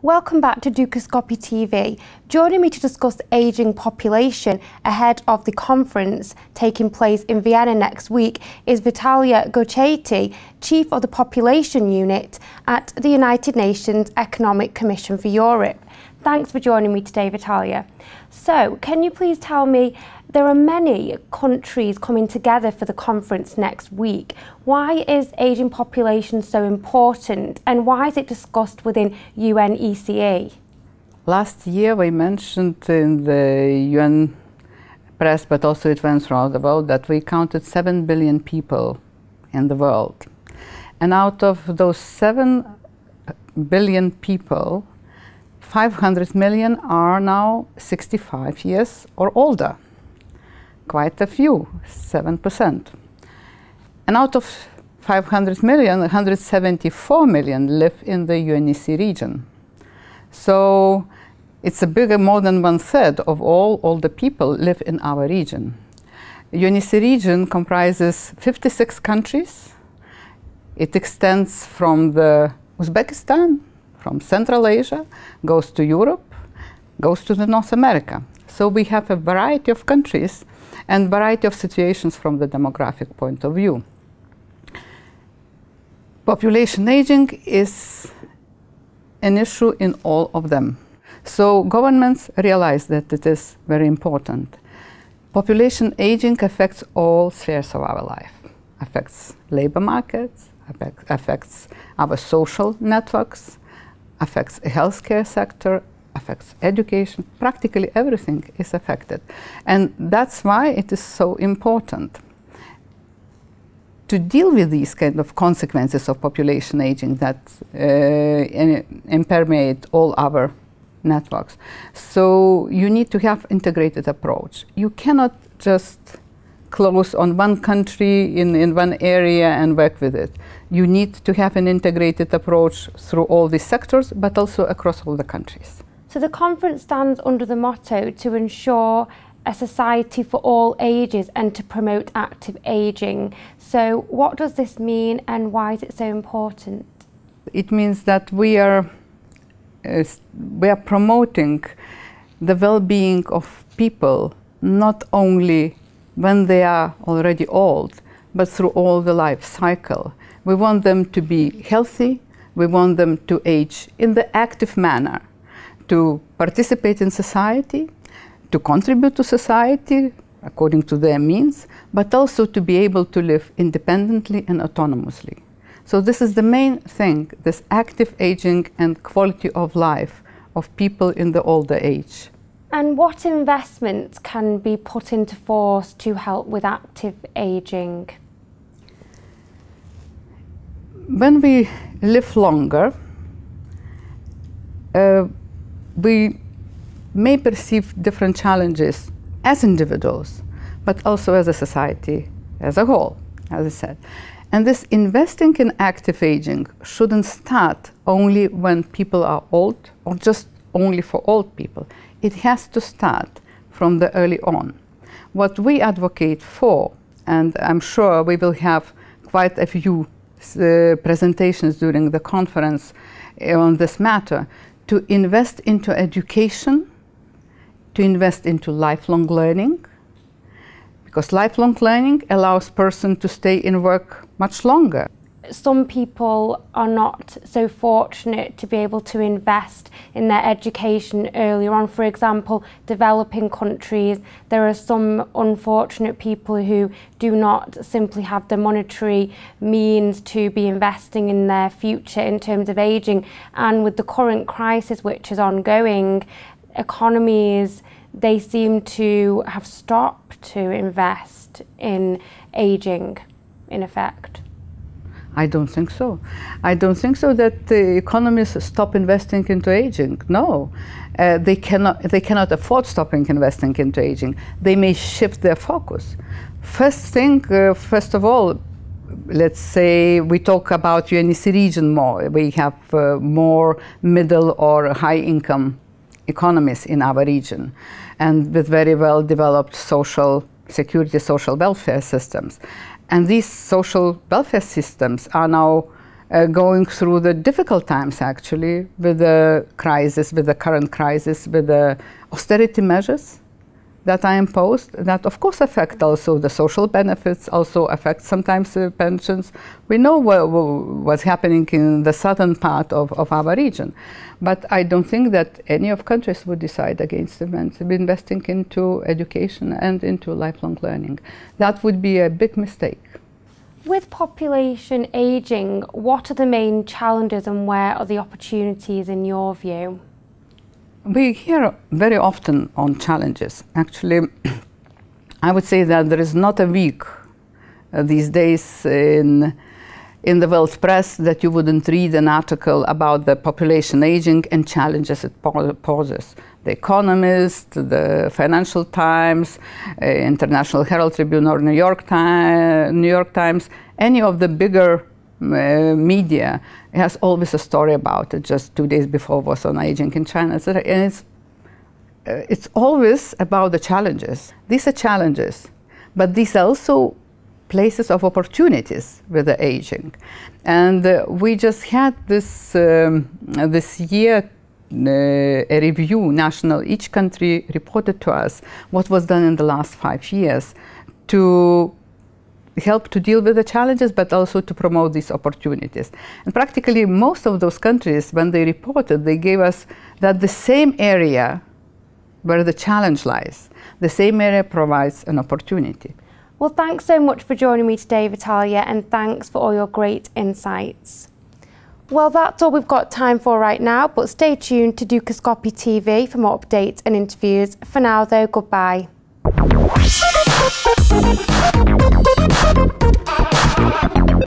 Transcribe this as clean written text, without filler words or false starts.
Welcome back to Dukascopy TV. Joining me to discuss ageing population ahead of the conference taking place in Vienna next week is Vitalia Gaucaite, Chief of the Population Unit at the United Nations Economic Commission for Europe. Thanks for joining me today, Vitalia. So, can you please tell me, there are many countries coming together for the conference next week. Why is ageing population so important, and why is it discussed within UNECE? Last year we mentioned in the UN press, but also it went throughout the world, that we counted 7 billion people in the world. And out of those 7 billion people, 500 million are now 65 years or older. Quite a few, 7%. And out of 500 million, 174 million live in the UNECE region. So it's a bigger, more than 1/3 of all the people live in our region. The UNECE region comprises 56 countries. It extends from the Uzbekistan, from Central Asia, goes to Europe, goes to the North America. So we have a variety of countries and variety of situations from the demographic point of view. Population aging is an issue in all of them. So governments realize that it is very important. Population aging affects all spheres of our life. Affects labor markets, affects our social networks, affects the healthcare sector, affects education. Practically everything is affected. And that's why it is so important to deal with these kind of consequences of population aging that impermeate all our networks. So you need to have integrated approach. You cannot just close on one country in one area and work with it. You need to have an integrated approach through all these sectors, but also across all the countries. So the conference stands under the motto to ensure a society for all ages and to promote active ageing. So what does this mean, and why is it so important? It means that we are promoting the well-being of people, not only when they are already old, but through all the life cycle. We want them to be healthy, we want them to age in the active manner, to participate in society, to contribute to society according to their means, but also to be able to live independently and autonomously. So this is the main thing, this active aging and quality of life of people in the older age. And what investments can be put into force to help with active ageing? When we live longer, we may perceive different challenges as individuals, but also as a society as a whole, as I said. And this investing in active aging shouldn't start only when people are old or just only for old people. It has to start from the early on. What we advocate for, and I'm sure we will have quite a few presentations during the conference on this matter, to invest into education, to invest into lifelong learning, because lifelong learning allows person to stay in work much longer. Some people are not so fortunate to be able to invest in their education earlier on. For example, developing countries, there are some unfortunate people who do not simply have the monetary means to be investing in their future in terms of aging. And with the current crisis which is ongoing, economies, they seem to have stopped to invest in aging, in effect. I don't think so. I don't think so that the economies stop investing into aging. No, they cannot afford stopping investing into aging. They may shift their focus. First of all, let's say we talk about UNECE region more. We have more middle or high income economies in our region, and with very well developed social security, social welfare systems. And these social welfare systems are now going through the difficult times, actually, with the crisis, with the current crisis, with the austerity measures that are imposed, that of course affect also the social benefits, also affect sometimes the pensions. We know what's happening in the southern part of our region. But I don't think that any of countries would decide against investing into education and into lifelong learning. That would be a big mistake. With population ageing, what are the main challenges and where are the opportunities in your view? We hear very often on challenges. Actually, I would say that there is not a week these days in the world press that you wouldn't read an article about the population aging and challenges it poses. The Economist, the Financial Times, International Herald Tribune or New York Times, any of the bigger media has always a story about it. Just 2 days before was on aging in China, etc. And it's always about the challenges. These are challenges, but these are also places of opportunities with the aging. And we just had this year a review, national. Each country reported to us what was done in the last 5 years to help to deal with the challenges, but also to promote these opportunities. And practically most of those countries, when they reported, they gave us that the same area where the challenge lies, the same area provides an opportunity. Well, thanks so much for joining me today, Vitalia, and thanks for all your great insights. Well, that's all we've got time for right now, but stay tuned to Dukascopy TV for more updates and interviews. For now, though, goodbye.